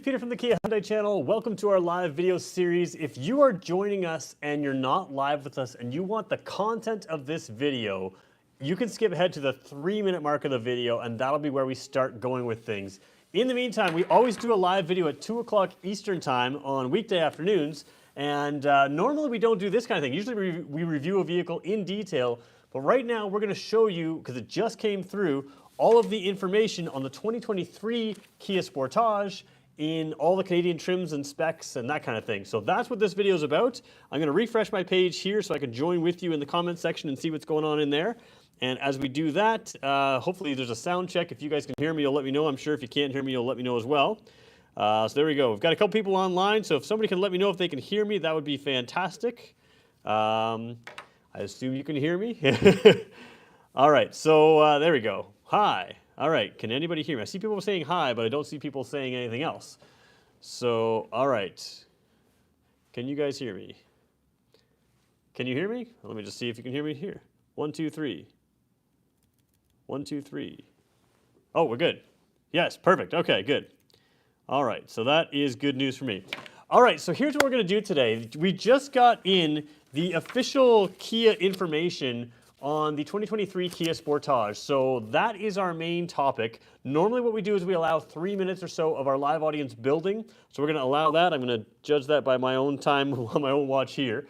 Peter from the Kia Hyundai channel. Welcome to our live video series. If you are joining us and you're not live with us and you want the content of this video, you can skip ahead to the 3-minute mark of the video and that'll be where we start going with things. In the meantime, we always do a live video at 2 o'clock Eastern time on weekday afternoons, and normally we don't do this kind of thing. Usually we review a vehicle in detail, but right now we're going to show you, because it just came through, all of the information on the 2023 Kia Sportage in all the Canadian trims and specs and that kind of thing. So that's what this video is about. I'm going to refresh my page here so I can join with you in the comment section and see what's going on in there. And as we do that, hopefully there's a sound check. If you guys can hear me, you'll let me know. I'm sure if you can't hear me, you'll let me know as well. So there we go. We've got a couple people online, so if somebody can let me know if they can hear me, that would be fantastic. I assume you can hear me. All right, so there we go. Hi. All right, can anybody hear me? I see people saying hi, but I don't see people saying anything else. So, all right. Can you guys hear me? Can you hear me? Let me just see if you can hear me here. 1, 2, 3. 1, 2, 3. Oh, we're good. Yes, perfect. Okay, good. All right, so that is good news for me. All right, so here's what we're going to do today. We just got in the official Kia information on the 2023 Kia Sportage. So that is our main topic. Normally what we do is we allow 3 minutes or so of our live audience building. So we're going to allow that. I'm going to judge that by my own time on my own watch here.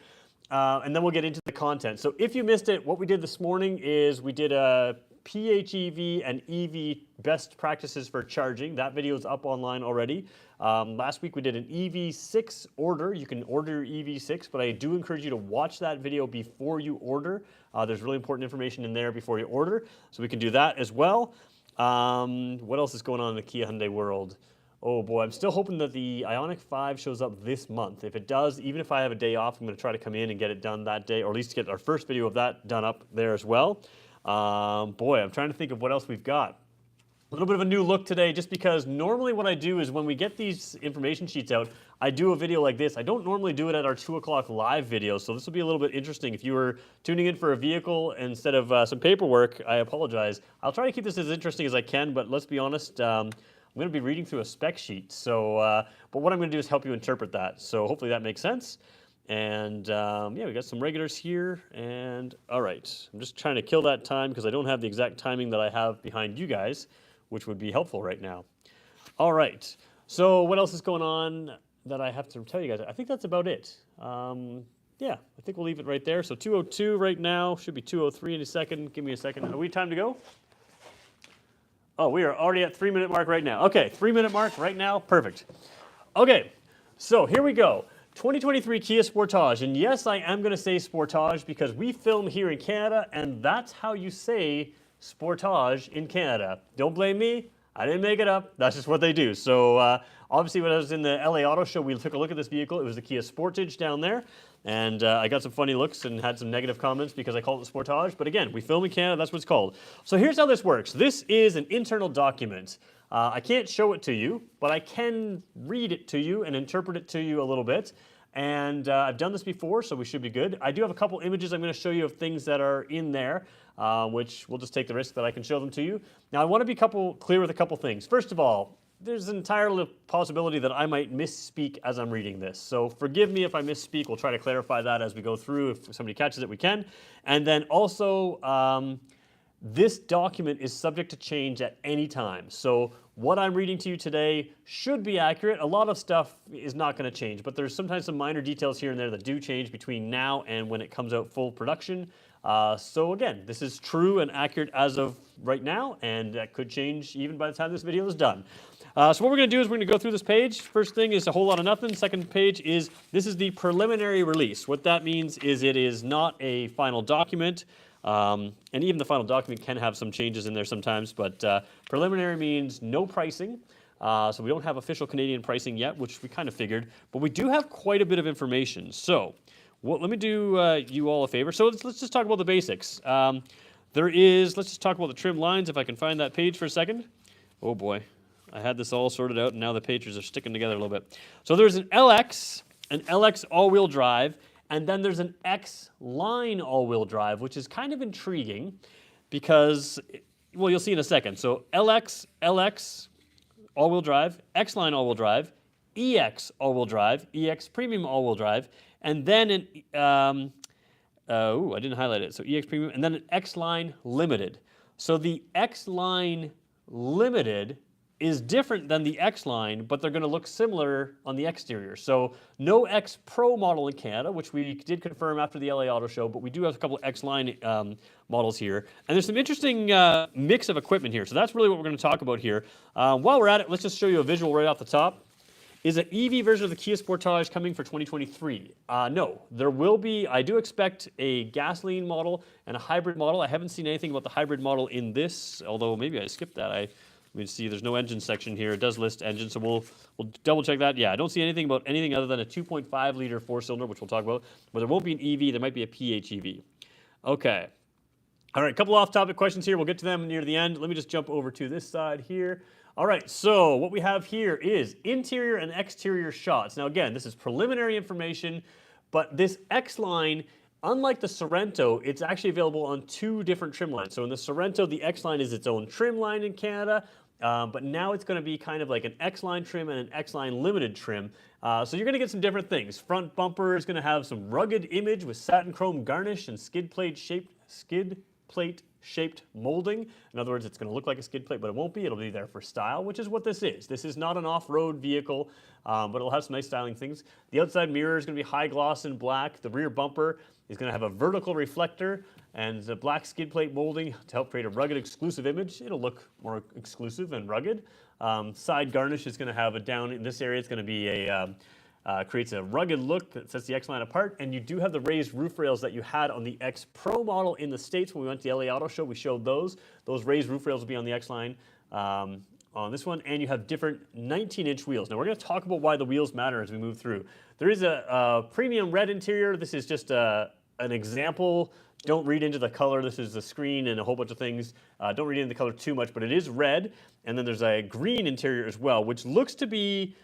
And then we'll get into the content. So if you missed it, what we did this morning is we did a PHEV and EV best practices for charging. That video is up online already. Last week we did an EV6 order. You can order your EV6, but I do encourage you to watch that video before you order. There's really important information in there before you order, so we can do that as well. What else is going on in the Kia Hyundai world? Oh boy, I'm still hoping that the Ioniq 5 shows up this month. If it does, even if I have a day off, I'm going to try to come in and get it done that day, or at least get our first video of that done up there as well. Boy, I'm trying to think of what else we've got. A little bit of a new look today, just because normally what I do is when we get these information sheets out, I do a video like this. I don't normally do it at our 2 o'clock live video, so this will be a little bit interesting. If you were tuning in for a vehicle instead of some paperwork, I apologize. I'll try to keep this as interesting as I can, but let's be honest, I'm going to be reading through a spec sheet. So, but what I'm going to do is help you interpret that. So hopefully that makes sense. And yeah, we got some regulars here. And all right, I'm just trying to kill that time because I don't have the exact timing that I have behind you guys, which would be helpful right now. All right, so what else is going on that I have to tell you guys? I think that's about it. Yeah, I think we'll leave it right there. So 2:02 right now, should be 2:03 in a second. Give me a second. Are we time to go? Oh, we are already at 3-minute mark right now. Okay, 3-minute mark right now, perfect. Okay, so here we go. 2023 Kia Sportage, and yes, I am gonna say Sportage because we film here in Canada, and that's how you say Sportage in Canada. Don't blame me, I didn't make it up, that's just what they do. So obviously when I was in the LA Auto Show, we took a look at this vehicle. It was the Kia Sportage down there, and I got some funny looks and had some negative comments because I called it Sportage, but again, we film in Canada, that's what it's called. So here's how this works. This is an internal document. I can't show it to you, but I can read it to you and interpret it to you a little bit. And I've done this before, so we should be good. I do have a couple images I'm going to show you of things that are in there, which we'll just take the risk that I can show them to you. Now, I want to be clear with a couple things. First of all, there's an entire possibility that I might misspeak as I'm reading this. So forgive me if I misspeak. We'll try to clarify that as we go through. If somebody catches it, we can. And then also, this document is subject to change at any time. So what I'm reading to you today should be accurate. A lot of stuff is not going to change, but there's sometimes some minor details here and there that do change between now and when it comes out full production. So again, this is true and accurate as of right now, and that could change even by the time this video is done. So what we're going to do is we're going to go through this page. First thing is a whole lot of nothing. Second page is this is the preliminary release. What that means is it is not a final document. And even the final document can have some changes in there sometimes, but preliminary means no pricing. So we don't have official Canadian pricing yet, which we kind of figured, but we do have quite a bit of information. So let me do you all a favor. So let's just talk about the basics. Let's just talk about the trim lines, if I can find that page for a second. Oh boy, I had this all sorted out and now the pages are sticking together a little bit. So there's an LX all-wheel drive, and then there's an X-Line all-wheel drive, which is kind of intriguing because, well, you'll see in a second. So LX all-wheel drive, X-Line all-wheel drive, EX all-wheel drive, EX Premium all-wheel drive, and then an, I didn't highlight it, so EX Premium, and then an X-Line Limited. So the X-Line Limited is different than the X-Line, but they're going to look similar on the exterior. So no X Pro model in Canada, which we did confirm after the LA Auto Show, but we do have a couple of X-Line models here. And there's some interesting mix of equipment here. So that's really what we're going to talk about here. While we're at it, let's just show you a visual right off the top. Is an EV version of the Kia Sportage coming for 2023? No, there will be. I do expect a gasoline model and a hybrid model. I haven't seen anything about the hybrid model in this, although maybe I skipped that. Let me see, there's no engine section here. It does list engine, so we'll double check that. Yeah, I don't see anything about anything other than a 2.5 liter four-cylinder, which we'll talk about. But there won't be an EV. There might be a PHEV. Okay. All right, a couple off-topic questions here. We'll get to them near the end. Let me just jump over to this side here. All right, so what we have here is interior and exterior shots. Now again, this is preliminary information, but this X-Line, unlike the Sorento, it's actually available on two different trim lines. So in the Sorento, the X-Line is its own trim line in Canada, but now it's going to be kind of like an X-Line trim and an X-Line Limited trim. So you're going to get some different things. Front bumper is going to have some rugged image with satin chrome garnish and skid plate shaped molding. In other words, it's going to look like a skid plate, but it won't be. It'll be there for style, which is what this is. This is not an off-road vehicle, but it'll have some nice styling things. The outside mirror is going to be high gloss and black. The rear bumper is going to have a vertical reflector and the black skid plate molding to help create a rugged, exclusive image. It'll look more exclusive and rugged. Side garnish is going to have a down in this area. It's going to be a creates a rugged look that sets the X-Line apart, and you do have the raised roof rails that you had on the X Pro model in the States when we went to the LA Auto Show. We showed those. Those raised roof rails will be on the X-Line on this one, and you have different 19-inch wheels. Now we're going to talk about why the wheels matter as we move through. There is a premium red interior. This is just an example. Don't read into the color. This is the screen and a whole bunch of things. Don't read into the color too much, but it is red, and then there's a green interior as well, which looks to be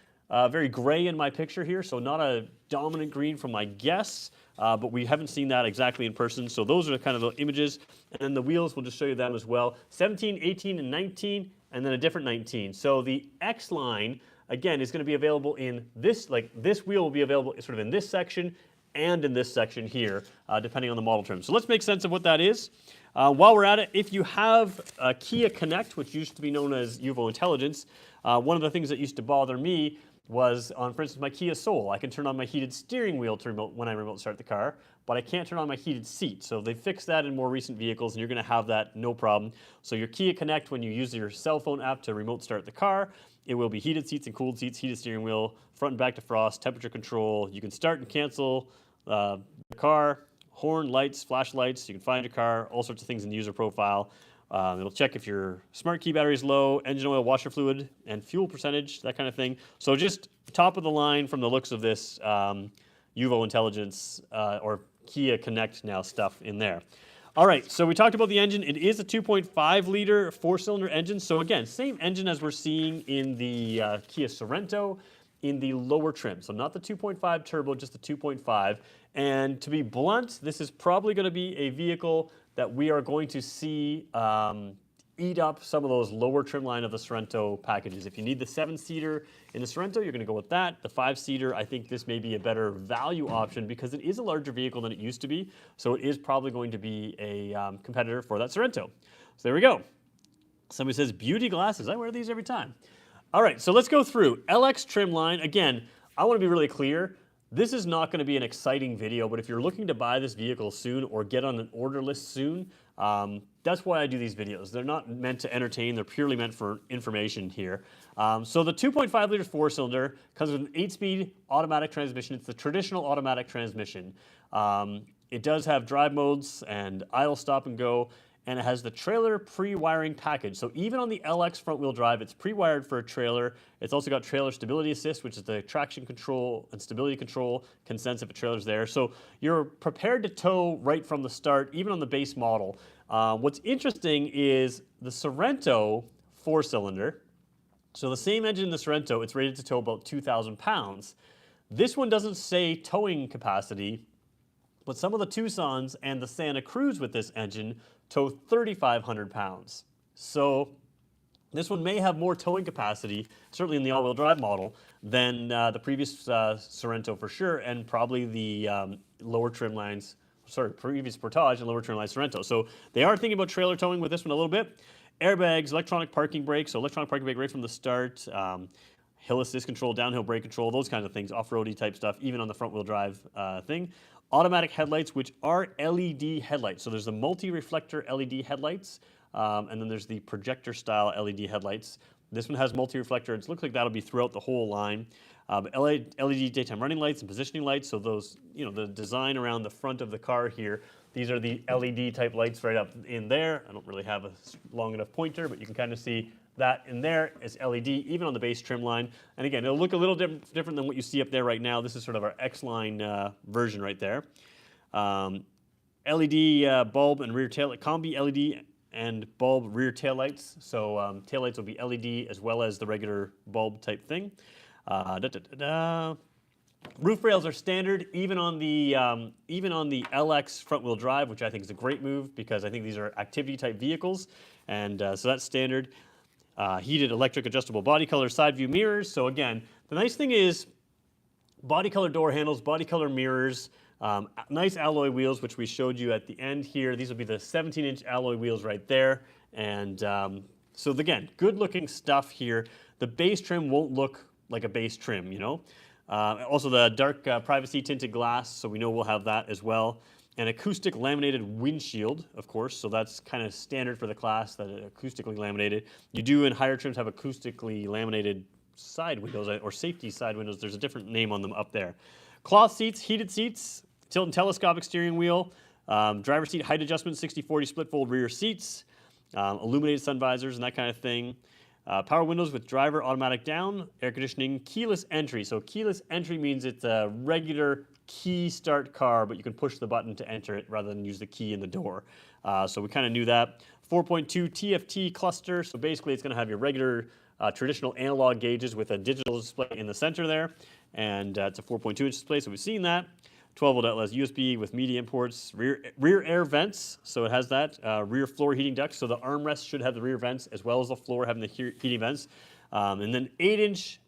very gray in my picture here, so not a dominant green from my guess, but we haven't seen that exactly in person. So those are kind of the images, and then the wheels, we'll just show you them as well. 17, 18, and 19, and then a different 19. So the X-Line, again, is going to be available in this, like this wheel will be available sort of in this section and in this section here, depending on the model term. So let's make sense of what that is. While we're at it, if you have a Kia Connect, which used to be known as Uvo Intelligence, one of the things that used to bother me was on, for instance, my Kia Soul. I can turn on my heated steering wheel to when I remote start the car, but I can't turn on my heated seat. So they fixed that in more recent vehicles, and you're going to have that no problem. So your Kia Connect, when you use your cell phone app to remote start the car, it will be heated seats and cooled seats, heated steering wheel, front and back defrost, temperature control. You can start and cancel the car, horn, lights, flashlights. You can find your car, all sorts of things in the user profile. It'll check if your smart key battery is low, engine oil, washer fluid, and fuel percentage, that kind of thing. So just top of the line from the looks of this Uvo Intelligence or Kia Connect now stuff in there. All right, so we talked about the engine. It is a 2.5 liter four-cylinder engine. So again, same engine as we're seeing in the Kia Sorento in the lower trim. So not the 2.5 turbo, just the 2.5. And to be blunt, this is probably going to be a vehicle that we are going to see eat up some of those lower trim line of the Sorento packages. If you need the 7-seater in the Sorento, you're going to go with that. The 5-seater, I think this may be a better value option because it is a larger vehicle than it used to be. So it is probably going to be a competitor for that Sorento. So there we go. Somebody says, beauty glasses. I wear these every time. All right, so let's go through. LX trim line. Again, I want to be really clear. This is not going to be an exciting video, but if you're looking to buy this vehicle soon or get on an order list soon, that's why I do these videos. They're not meant to entertain. They're purely meant for information here. So the 2.5 liter four-cylinder comes with an 8-speed automatic transmission. It's the traditional automatic transmission. It does have drive modes and idle, stop, and go. And it has the trailer pre-wiring package. So even on the LX front-wheel drive, it's pre-wired for a trailer. It's also got trailer stability assist, which is the traction control and stability control can sense if a trailer's there. So you're prepared to tow right from the start, even on the base model. What's interesting is the Sorento four-cylinder. So the same engine in the Sorento, it's rated to tow about 2,000 pounds. This one doesn't say towing capacity, but some of the Tucsons and the Santa Cruz with this engine tow 3,500 pounds. So This one may have more towing capacity, certainly in the all-wheel drive model, than the previous Sorento for sure, and probably the lower trim lines, previous Sportage and lower trim line Sorento. So they are thinking about trailer towing with this one a little bit. Airbags, electronic parking brakes, so electronic parking brake right from the start, hill assist control, downhill brake control, those kinds of things, off-roady type stuff, even on the front-wheel drive thing. Automatic headlights, which are LED headlights. So there's the multi-reflector LED headlights, and then there's the projector-style LED headlights. This one has multi-reflector. It looks like that'll be throughout the whole line. LED daytime running lights and positioning lights. So those, the design around the front of the car here, these are the LED type lights right up in there. I don't really have a long enough pointer, but you can kind of see that in there is LED, even on the base trim line. And again, it'll look a little different than what you see up there right now. This is sort of our X-line version right there. LED bulb and rear tail, combi LED and bulb rear tail lights. So tail lights will be LED as well as the regular bulb type thing. Roof rails are standard, even on the LX front-wheel drive, which I think is a great move because I think these are activity-type vehicles, and so that's standard. Heated electric adjustable body color side view mirrors. So again, the nice thing is body color door handles, body color mirrors, nice alloy wheels, which we showed you at the end here. These will be the 17-inch alloy wheels right there, and so again, good-looking stuff here. The base trim won't look like a base trim, Also the dark privacy tinted glass, so we know we'll have that as well. An acoustic laminated windshield, of course, so that's kind of standard for the class, that acoustically laminated. You do in higher trims have acoustically laminated side windows, or safety side windows. There's a different name on them up there. Cloth seats, heated seats, tilt and telescopic steering wheel, driver seat height adjustment, 60/40 split fold rear seats, illuminated sun visors and that kind of thing. Power windows with driver automatic down, air conditioning, keyless entry. So keyless entry means it's a regular key start car, but you can push the button to enter it rather than use the key in the door. So we kind of knew that. 4.2 TFT cluster. So basically it's going to have your regular traditional analog gauges with a digital display in the center there. And it's a 4.2 inch display, so we've seen that. 12-volt LS USB with media imports, rear air vents, so it has that, rear floor heating ducts, so the armrest should have the rear vents as well as the floor having the heating vents, and then 8-inch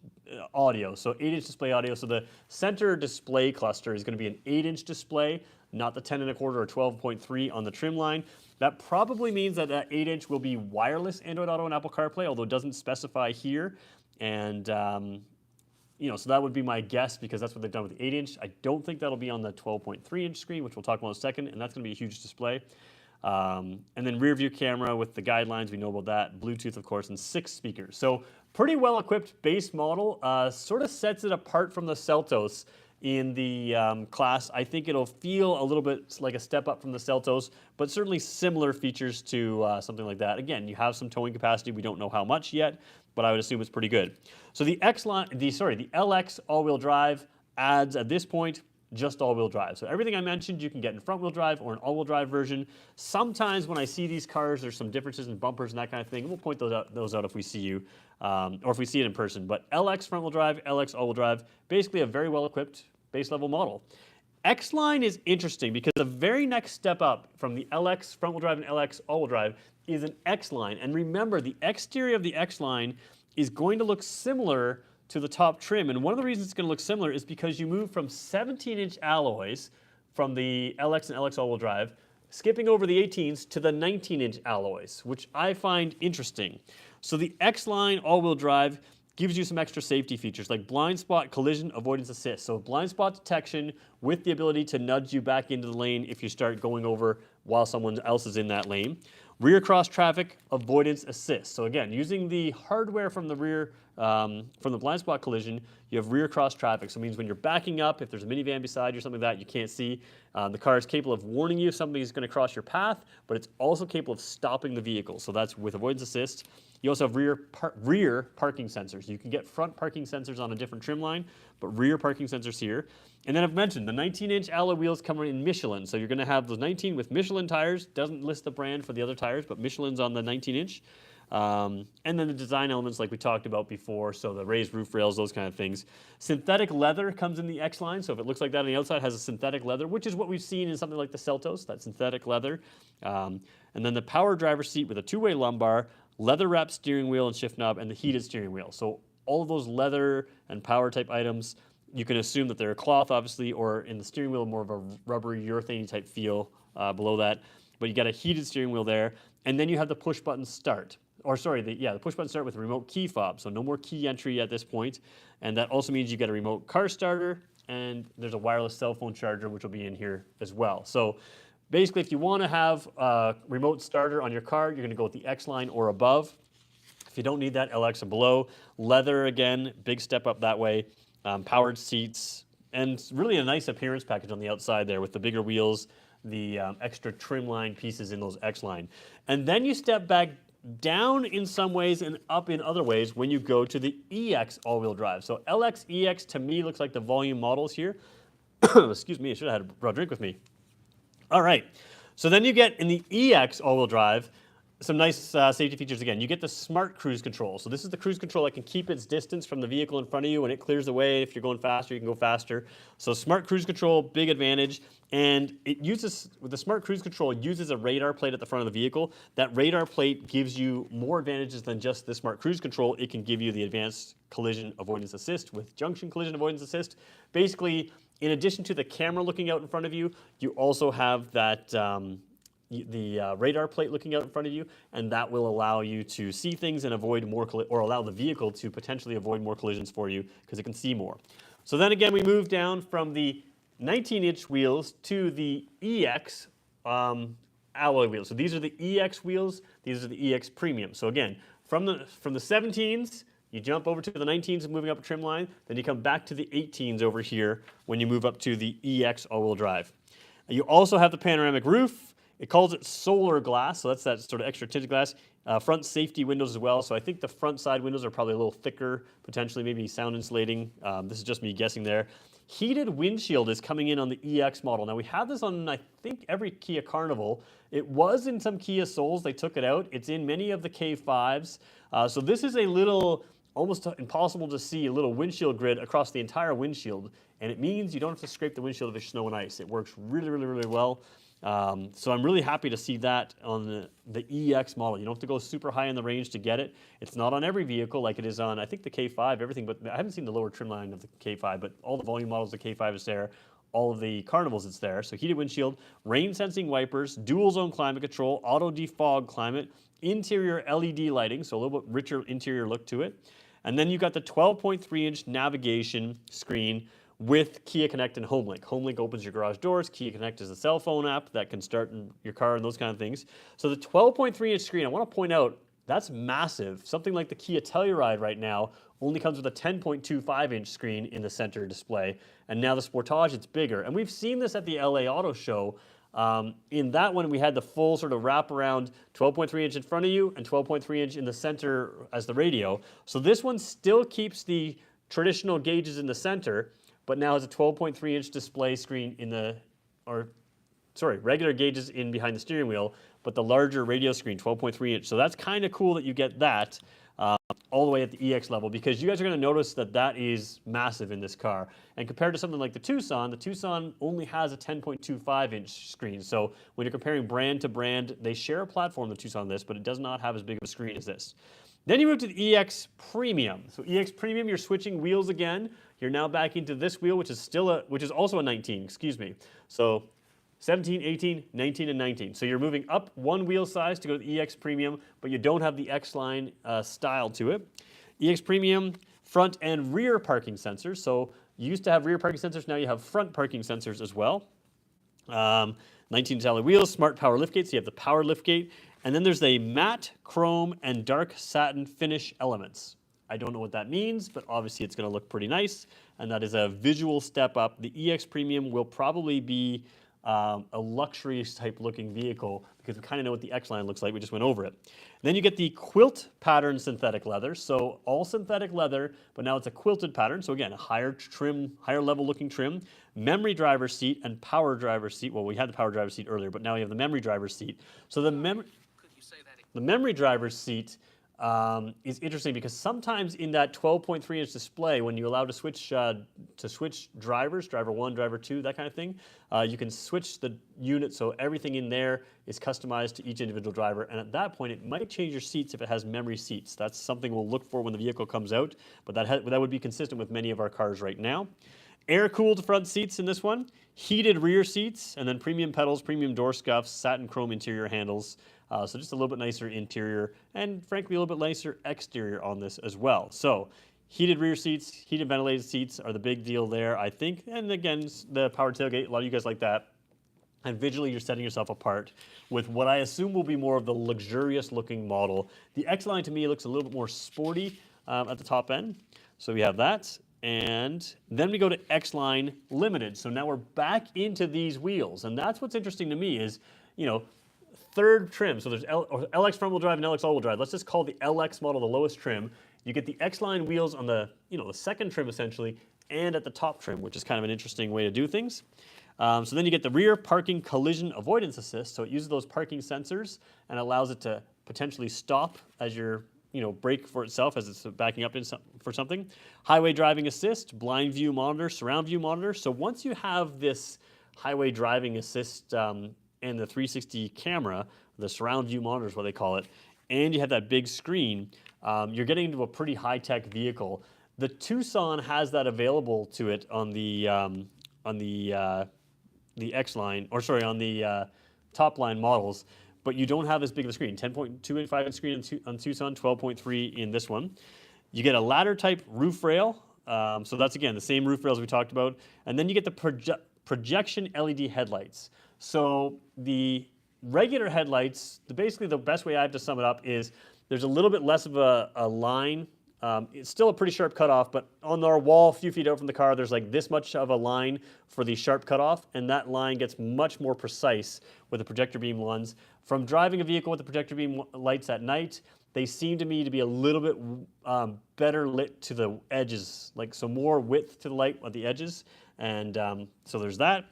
audio, so 8-inch display audio, so the center display cluster is going to be an 8-inch display, not the 10 1/4 or 12.3 on the trim line. That probably means that that 8-inch will be wireless Android Auto and Apple CarPlay, although it doesn't specify here, and so that would be my guess because that's what they've done with the 8-inch. I don't think that'll be on the 12.3-inch screen, which we'll talk about in a second, and that's going to be a huge display. And then rear view camera with the guidelines, we know about that. Bluetooth, of course, and 6 speakers. So pretty well-equipped base model. Sort of sets it apart from the Seltos in the class. I think it'll feel a little bit like a step up from the Seltos, but certainly similar features to something like that. Again, you have some towing capacity. We don't know how much yet, but I would assume it's pretty good. So the LX all-wheel drive adds at this point just all-wheel drive. So everything I mentioned you can get in front-wheel drive or an all-wheel drive version. Sometimes when I see these cars, there's some differences in bumpers and that kind of thing. We'll point those out if we see you, or if we see it in person. But LX front-wheel drive, LX all-wheel drive, basically a very well-equipped base-level model. X-Line is interesting because the very next step up from the LX front-wheel drive and LX all-wheel drive is an X-Line. And remember, the exterior of the X-Line is going to look similar to the top trim. And one of the reasons it's going to look similar is because you move from 17-inch alloys from the LX and LX all-wheel drive, skipping over the 18s to the 19-inch alloys, which I find interesting. So the X-Line all-wheel drive gives you some extra safety features like blind spot collision avoidance assist. So blind spot detection with the ability to nudge you back into the lane if you start going over while someone else is in that lane. Rear cross traffic avoidance assist. So again, using the hardware from the rear, from the blind spot collision, you have rear cross traffic. So it means when you're backing up, if there's a minivan beside you or something like that, you can't see. The car is capable of warning you if somebody is going to cross your path, but it's also capable of stopping the vehicle. So that's with avoidance assist. You also have rear parking sensors. You can get front parking sensors on a different trim line, but rear parking sensors here. And then I've mentioned the 19-inch alloy wheels come in Michelin. So you're going to have those 19 with Michelin tires. Doesn't list the brand for the other tires, but Michelin's on the 19-inch. And then the design elements like we talked about before, so the raised roof rails, those kind of things. Synthetic leather comes in the X-Line, so if it looks like that on the outside, it has a synthetic leather, which is what we've seen in something like the Seltos, that synthetic leather. And then the power driver seat with a two-way lumbar, leather wrapped steering wheel and shift knob, and the heated steering wheel. So all of those leather and power type items, you can assume that they're cloth, obviously, or in the steering wheel, more of a rubbery, urethane type feel below that. But you got a heated steering wheel there, and then you have the push button start. Or sorry, the push button start with remote key fob. So no more key entry at this point, and that also means you get a remote car starter, and there's a wireless cell phone charger, which will be in here as well. So basically, if you want to have a remote starter on your car, you're going to go with the X line or above. If you don't need that, LX or below. Leather, again, big step up that way. Powered seats, and really a nice appearance package on the outside there with the bigger wheels, the extra trim line pieces in those X line. And then you step back down in some ways and up in other ways when you go to the EX all-wheel drive. So LX, EX to me looks like the volume models here. Excuse me, I should have had a raw drink with me. All right, so then you get in the EX all-wheel drive some nice safety features again. You get the smart cruise control. So this is the cruise control that can keep its distance from the vehicle in front of you, and it clears the way. If you're going faster, you can go faster. So smart cruise control, big advantage. And it uses, with the smart cruise control, it uses a radar plate at the front of the vehicle. That radar plate gives you more advantages than just the smart cruise control. It can give you the advanced collision avoidance assist with junction collision avoidance assist. Basically, in addition to the camera looking out in front of you, you also have that the radar plate looking out in front of you, and that will allow you to see things and avoid more, or allow the vehicle to potentially avoid more collisions for you because it can see more. So then again, we move down from the 19-inch wheels to the EX alloy wheels. So these are the EX wheels. These are the EX Premium. So again, from the 17s, you jump over to the 19s moving up a trim line, then you come back to the 18s over here when you move up to the EX all-wheel drive. You also have the panoramic roof. It calls it solar glass, so that's that sort of extra tinted glass. Front safety windows as well, so I think the front side windows are probably a little thicker, potentially maybe sound insulating. This is just me guessing there. Heated windshield is coming in on the EX model. Now we have this on, I think, every Kia Carnival. It was in some Kia Souls, they took it out. It's in many of the K5s. So this is a little, almost impossible to see, a little windshield grid across the entire windshield. And it means you don't have to scrape the windshield if it's snow and ice. It works really, really, really well. So I'm really happy to see that on the EX model. You don't have to go super high in the range to get it. It's not on every vehicle like it is on, I think, the K5, everything, but I haven't seen the lower trim line of the K5, but all the volume models, the K5 is there. All of the Carnivals, it's there. So heated windshield, rain sensing wipers, dual zone climate control, auto defog climate, interior LED lighting, so a little bit richer interior look to it. And then you've got the 12.3-inch navigation screen with Kia Connect and HomeLink. HomeLink opens your garage doors. Kia Connect is a cell phone app that can start in your car and those kind of things. So the 12.3-inch screen, I want to point out, that's massive. Something like the Kia Telluride right now only comes with a 10.25-inch screen in the center display. And now the Sportage, it's bigger. And we've seen this at the LA Auto Show. In that one, we had the full sort of wraparound 12.3-inch in front of you and 12.3-inch in the center as the radio. So this one still keeps the traditional gauges in the center, but now has a 12.3-inch display screen in the, regular gauges in behind the steering wheel, but the larger radio screen, 12.3-inch. So that's kind of cool that you get that all the way at the EX level, because you guys are going to notice that that is massive in this car. And compared to something like the Tucson only has a 10.25-inch screen. So when you're comparing brand to brand, they share a platform, the Tucson, this, but it does not have as big of a screen as this. Then you move to the EX Premium. So EX Premium, you're switching wheels again. You're now back into this wheel, which is also a 19, excuse me. So 17, 18, 19, and 19. So you're moving up one wheel size to go to the EX Premium, but you don't have the X-Line style to it. EX Premium, front and rear parking sensors. So you used to have rear parking sensors, now you have front parking sensors as well. 19-inch alloy wheels, smart power liftgate, so you have the power liftgate. And then there's a matte, chrome, and dark satin finish elements. I don't know what that means, but obviously it's going to look pretty nice, and that is a visual step up. The EX Premium will probably be a luxury type looking vehicle because we kind of know what the X-Line looks like. We just went over it. Then you get the quilt pattern synthetic leather. So all synthetic leather, but now it's a quilted pattern. So again, a higher trim, higher level looking trim, memory driver seat and power driver seat. Well, we had the power driver seat earlier, but now we have the memory driver seat. So the memory driver's seat is interesting because sometimes in that 12.3-inch display, when you allow to switch drivers, driver 1, driver 2, that kind of thing, you can switch the unit so everything in there is customized to each individual driver. And at that point, it might change your seats if it has memory seats. That's something we'll look for when the vehicle comes out, but that would be consistent with many of our cars right now. Air-cooled front seats in this one, heated rear seats, and then premium pedals, premium door scuffs, satin chrome interior handles. So just a little bit nicer interior and frankly a little bit nicer exterior on this as well. So heated rear seats, heated ventilated seats are the big deal there, I think. And again, the power tailgate, a lot of you guys like that. And visually, you're setting yourself apart with what I assume will be more of the luxurious looking model. The X-Line to me looks a little bit more sporty at the top end. So we have that. And then we go to X-Line Limited. So now we're back into these wheels. And that's what's interesting to me is, you know, third trim. So there's LX front wheel drive and LX all wheel drive. Let's just call the LX model the lowest trim. You get the X-Line wheels on the, the second trim essentially, and at the top trim, which is kind of an interesting way to do things. So then you get the rear parking collision avoidance assist. So it uses those parking sensors and allows it to potentially stop as you're, brake for itself as it's backing up for something. Highway driving assist, blind view monitor, surround view monitor. So once you have this highway driving assist and the 360 camera, the surround view monitor is what they call it, and you have that big screen, you're getting into a pretty high-tech vehicle. The Tucson has that available to it on the X-Line, or sorry, on the top line models, but you don't have as big of a screen. 10.25-inch screen on Tucson, 12.3 in this one. You get a ladder-type roof rail, so that's again the same roof rails we talked about, and then you get the projection LED headlights. So the regular headlights, basically the best way I have to sum it up is there's a little bit less of a line. It's still a pretty sharp cutoff, but on our wall, a few feet out from the car, there's like this much of a line for the sharp cutoff, and that line gets much more precise with the projector beam ones. From driving a vehicle with the projector beam lights at night, they seem to me to be a little bit better lit to the edges, so more width to the light at the edges, and so there's that.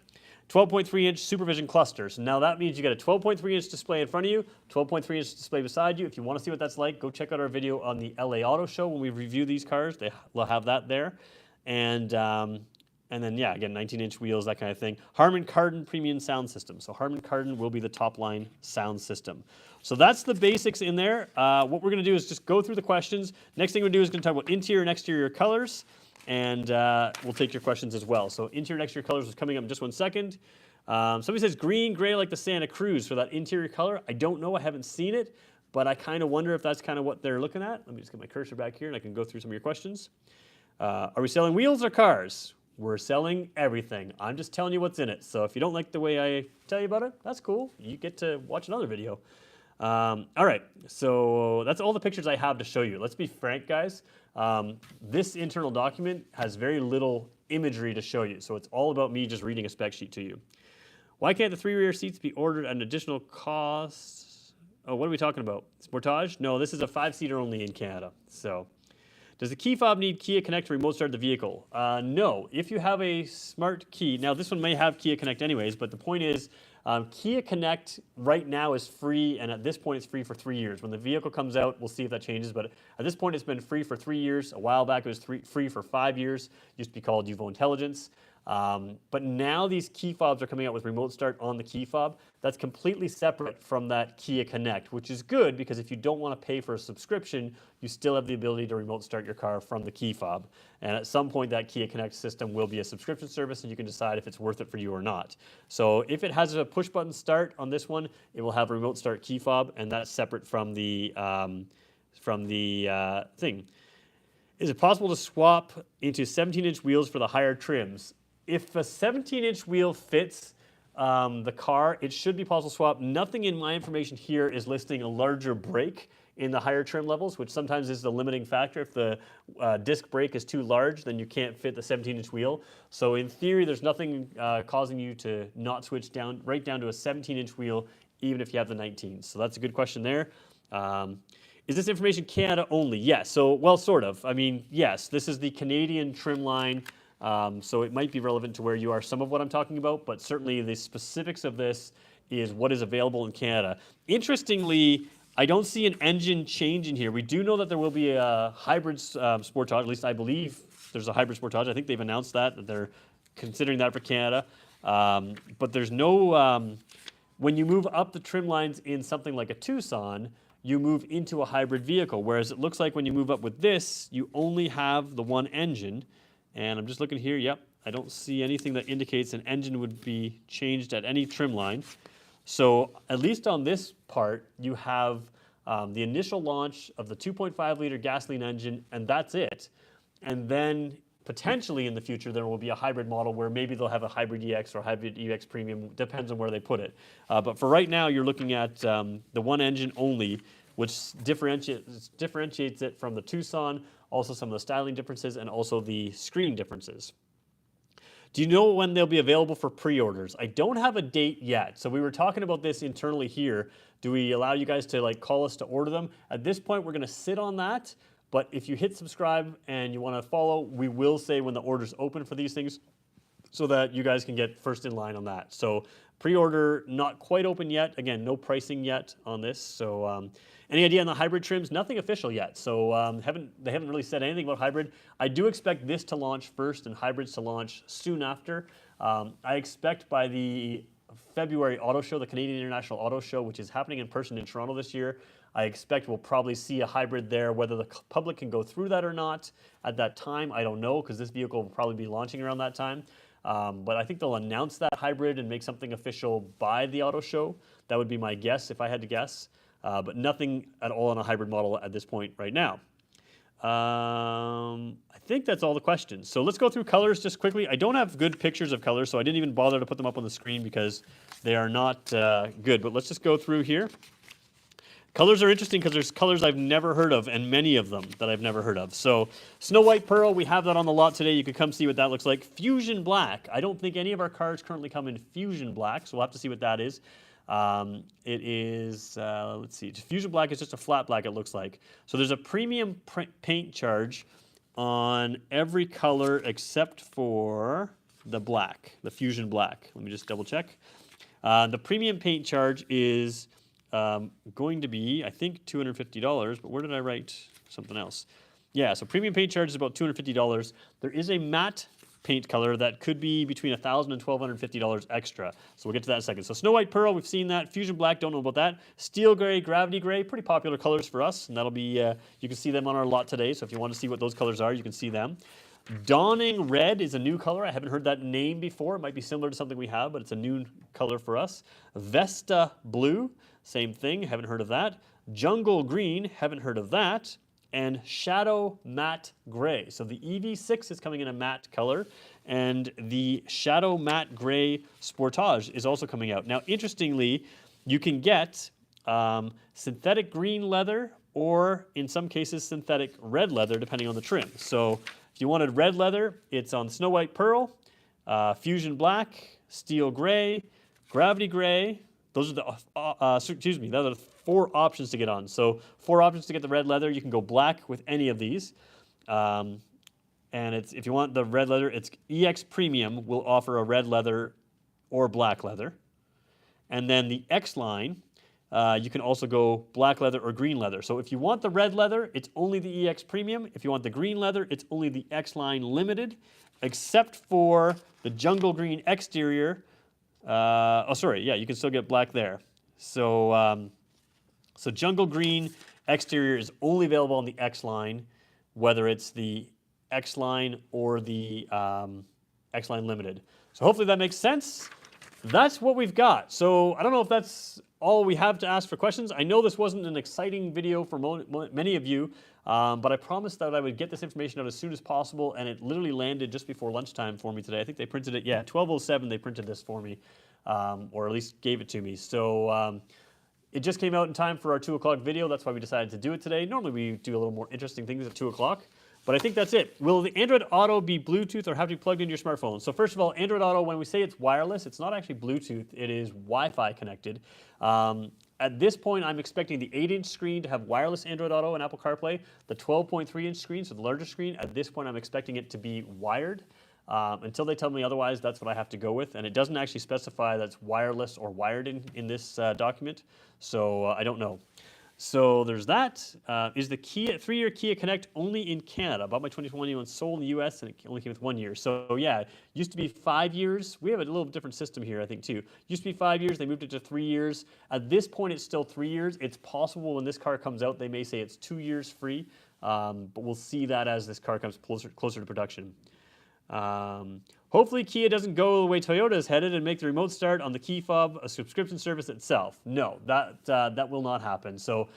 12.3-inch supervision cluster. So now that means you get a 12.3-inch display in front of you, 12.3-inch display beside you. If you want to see what that's like, go check out our video on the LA Auto Show when we review these cars. They'll have that there. And then, yeah, again, 19-inch wheels, that kind of thing. Harman Kardon premium sound system. So Harman Kardon will be the top-line sound system. So that's the basics in there. What we're going to do is just go through the questions. Next thing we're going to do is going to talk about interior and exterior colors. And we'll take your questions as well. So interior and exterior colors is coming up in just 1 second. Somebody says green, gray like the Santa Cruz for that interior color. I don't know, I haven't seen it, but I kind of wonder if that's kind of what they're looking at. Let me just get my cursor back here and I can go through some of your questions. Are we selling wheels or cars? We're selling everything. I'm just telling you what's in it. So if you don't like the way I tell you about it, that's cool. You get to watch another video. All right, so that's all the pictures I have to show you. Let's be frank, guys. This internal document has very little imagery to show you, so it's all about me just reading a spec sheet to you. Why can't the 3 rear seats be ordered at an additional cost? Oh, what are we talking about? Sportage? No, this is a 5-seater only in Canada. So, does the key fob need Kia Connect to remote start the vehicle? No. If you have a smart key, now this one may have Kia Connect anyways, but the point is, Kia Connect right now is free, and at this point it's free for 3 years. When the vehicle comes out, we'll see if that changes, but at this point it's been free for 3 years. A while back it was free for 5 years. It used to be called Uvo Intelligence. But now these key fobs are coming out with remote start on the key fob. That's completely separate from that Kia Connect, which is good because if you don't want to pay for a subscription, you still have the ability to remote start your car from the key fob. And at some point that Kia Connect system will be a subscription service and you can decide if it's worth it for you or not. So if it has a push button start on this one, it will have a remote start key fob, and that's separate from the thing. Is it possible to swap into 17-inch wheels for the higher trims? If a 17-inch wheel fits the car, it should be possible to swap. Nothing in my information here is listing a larger brake in the higher trim levels, which sometimes is the limiting factor. If the disc brake is too large, then you can't fit the 17-inch wheel. So in theory, there's nothing causing you to not switch right down to a 17-inch wheel, even if you have the 19. So that's a good question there. Is this information Canada only? Yes. So, well, sort of. I mean, yes, this is the Canadian trim line. So it might be relevant to where you are, some of what I'm talking about, but certainly the specifics of this is what is available in Canada. Interestingly, I don't see an engine change in here. We do know that there will be a hybrid Sportage. At least I believe there's a hybrid Sportage. I think they've announced that they're considering that for Canada. But there's no, when you move up the trim lines in something like a Tucson, you move into a hybrid vehicle. Whereas it looks like when you move up with this, you only have the one engine. And I'm just looking here, yep, I don't see anything that indicates an engine would be changed at any trim line. So at least on this part, you have the initial launch of the 2.5-liter gasoline engine, and that's it. And then potentially in the future, there will be a hybrid model where maybe they'll have a hybrid EX or hybrid EX Premium, depends on where they put it. But for right now, you're looking at the one engine only, which differentiates it from the Tucson, also some of the styling differences, and also the screen differences. Do you know when they'll be available for pre-orders? I don't have a date yet. So we were talking about this internally here. Do we allow you guys to call us to order them? At this point, we're gonna sit on that. But if you hit subscribe and you wanna follow, we will say when the order's open for these things so that you guys can get first in line on that. So pre-order not quite open yet. Again, no pricing yet on this. So any idea on the hybrid trims? Nothing official yet. So they haven't really said anything about hybrid. I do expect this to launch first and hybrids to launch soon after. I expect by the February auto show, the Canadian International Auto Show, which is happening in person in Toronto this year, I expect we'll probably see a hybrid there. Whether the public can go through that or not at that time, I don't know, because this vehicle will probably be launching around that time. But I think they'll announce that hybrid and make something official by the auto show. That would be my guess if I had to guess. But nothing at all on a hybrid model at this point right now. I think that's all the questions. So let's go through colors just quickly. I don't have good pictures of colors, so I didn't even bother to put them up on the screen because they are not good. But let's just go through here. Colors are interesting because there's colors I've never heard of, and many of them that I've never heard of. So Snow White Pearl, we have that on the lot today. You can come see what that looks like. Fusion Black. I don't think any of our cars currently come in Fusion Black, so we'll have to see what that is. It is, let's see, Fusion Black is just a flat black, it looks like. So there's a premium paint charge on every color except for the black, the Fusion Black. Let me just double check. The premium paint charge is going to be, I think, $250, but where did I write something else? Yeah, so premium paint charge is about $250. There is a matte paint color that could be between $1,000 and $1,250 extra. So we'll get to that in a second. So Snow White Pearl, we've seen that. Fusion Black, don't know about that. Steel Gray, Gravity Gray, pretty popular colors for us, and that'll be, you can see them on our lot today, so if you want to see what those colors are, you can see them. Dawning Red is a new color. I haven't heard that name before. It might be similar to something we have, but it's a new color for us. Vesta Blue, same thing, haven't heard of that. Jungle Green, haven't heard of that. And Shadow Matte Gray. So the EV6 is coming in a matte color, and the Shadow Matte Gray Sportage is also coming out. Now, interestingly, you can get synthetic green leather, or in some cases, synthetic red leather, depending on the trim. So if you wanted red leather, it's on Snow White Pearl, Fusion Black, Steel Gray, Gravity Gray. Those are the, those are the 4 options to get on. So 4 options to get the red leather. You can go black with any of these. And it's, if you want the red leather, it's EX Premium will offer a red leather or black leather. And then the X line, you can also go black leather or green leather. So if you want the red leather, it's only the EX Premium. If you want the green leather, it's only the X line Limited, except for the Jungle Green exterior. Oh, sorry, yeah, you can still get black there. So, so Jungle Green exterior is only available on the X line, whether it's the X line or the X line Limited. So hopefully that makes sense. That's what we've got. So I don't know if that's all we have to ask for questions. I know this wasn't an exciting video for many of you, but I promised that I would get this information out as soon as possible, and it literally landed just before lunchtime for me today. I think they printed it, yeah, 12:07 they printed this for me, or at least gave it to me. So it just came out in time for our 2 o'clock video. That's why we decided to do it today. Normally we do a little more interesting things at 2 o'clock. But I think that's it. Will the Android Auto be Bluetooth or have to be plugged into your smartphone? So first of all, Android Auto, when we say it's wireless, it's not actually Bluetooth. It is Wi-Fi connected. At this point, I'm expecting the 8-inch screen to have wireless Android Auto and Apple CarPlay. The 12.3-inch screen, so the larger screen, at this point I'm expecting it to be wired. Until they tell me otherwise, that's what I have to go with. And it doesn't actually specify that's wireless or wired in this document. So I don't know. So there's that. Is the Kia 3-year Kia Connect only in Canada? I bought my 2021 sold in the US and it only came with 1 year. So yeah, used to be 5 years. We have a little different system here, I think, too. Used to be 5 years. They moved it to 3 years. At this point, it's still 3 years. It's possible when this car comes out, they may say it's 2 years free. But we'll see that as this car comes closer to production. Hopefully Kia doesn't go the way Toyota is headed and make the remote start on the key fob a subscription service itself. No, that will not happen. So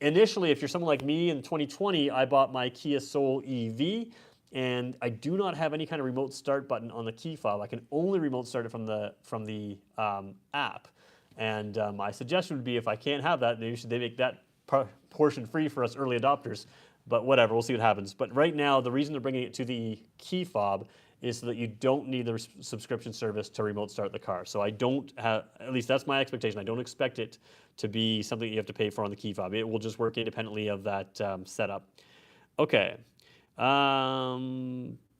initially, if you're someone like me in 2020, I bought my Kia Soul EV, and I do not have any kind of remote start button on the key fob. I can only remote start it from the app. And my suggestion would be, if I can't have that, maybe they make that portion free for us early adopters. But whatever, we'll see what happens. But right now, the reason they're bringing it to the key fob is so that you don't need the subscription service to remote start the car. So I don't have, at least that's my expectation, I don't expect it to be something you have to pay for on the key fob. It will just work independently of that setup. Okay.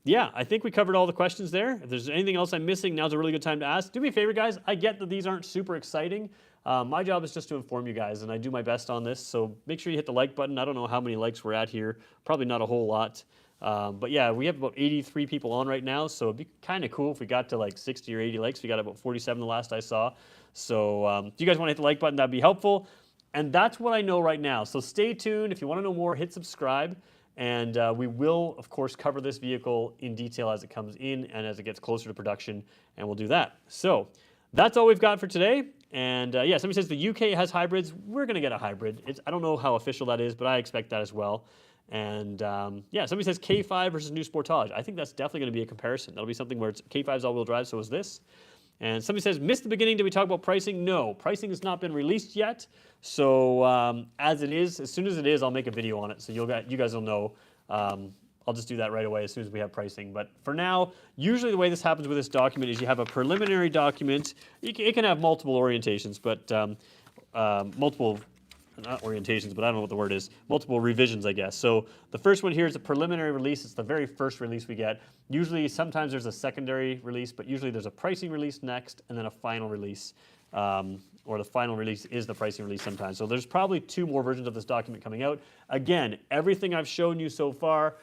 Yeah, I think we covered all the questions there. If there's anything else I'm missing, now's a really good time to ask. Do me a favor, guys. I get that these aren't super exciting. My job is just to inform you guys, and I do my best on this. So make sure you hit the like button. I don't know how many likes we're at here. Probably not a whole lot. But yeah, we have about 83 people on right now, so it'd be kind of cool if we got to like 60 or 80 likes. We got about 47 the last I saw. So if you guys want to hit the like button, that'd be helpful. And that's what I know right now. So stay tuned. If you want to know more, hit subscribe. And we will, of course, cover this vehicle in detail as it comes in and as it gets closer to production, and we'll do that. So that's all we've got for today. And yeah, somebody says the UK has hybrids. We're going to get a hybrid. I don't know how official that is, but I expect that as well. And yeah, somebody says K5 versus new Sportage. I think that's definitely going to be a comparison. That'll be something where it's K5's all-wheel drive, so is this. And somebody says, missed the beginning. Did we talk about pricing? No, pricing has not been released yet. So as it is, as soon as it is, I'll make a video on it. So you guys will know. I'll just do that right away as soon as we have pricing. But for now, usually the way this happens with this document is you have a preliminary document. It can have multiple orientations, but multiple, not orientations, but I don't know what the word is, multiple revisions, I guess. So the first one here is a preliminary release. It's the very first release we get. Usually, sometimes there's a secondary release, but usually there's a pricing release next, and then a final release. Or the final release is the pricing release sometimes. So there's probably 2 more versions of this document coming out. Again, everything I've shown you so far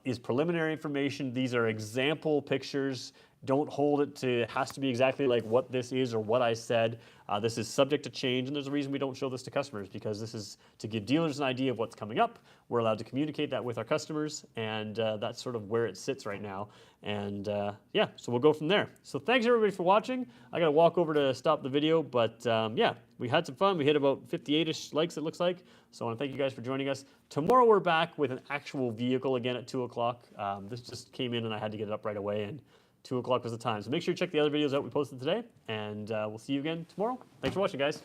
is preliminary information. These are example pictures. Don't hold it to, it has to be exactly like what this is or what I said. This is subject to change, and there's a reason we don't show this to customers, because this is to give dealers an idea of what's coming up. We're allowed to communicate that with our customers, and that's sort of where it sits right now. And yeah, so we'll go from there. So thanks everybody for watching. I gotta walk over to stop the video, but yeah, we had some fun. We hit about 58-ish likes, it looks like. So I wanna thank you guys for joining us. Tomorrow we're back with an actual vehicle again at 2 o'clock. This just came in and I had to get it up right away, and 2 o'clock was the time. So make sure you check the other videos out we posted today, and we'll see you again tomorrow. Thanks for watching, guys.